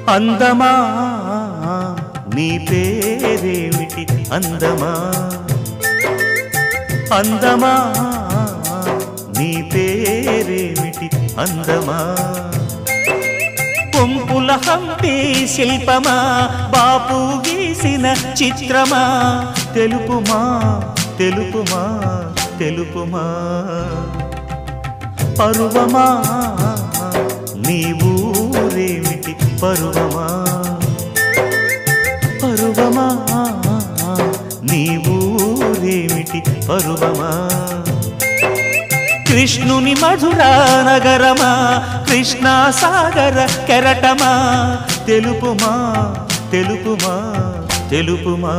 అందమా నీ పేరేమిటి అందమా అందమా నీ పేరేమిటి అందమా కొంపుల హంపి శిల్పమా బాపు గీసిన చిత్రమా తెలుపుమా తెలుపుమా తెలుపుమా పరువమా నీ ఊరేమిటి పరువమా పరువమా నీ ఊరేమిటి పరువమా కృష్ణుని మధురా నగరమా కృష్ణా సాగర కెరటమా తెలుపుమా తెలుపుమా తెలుపుమా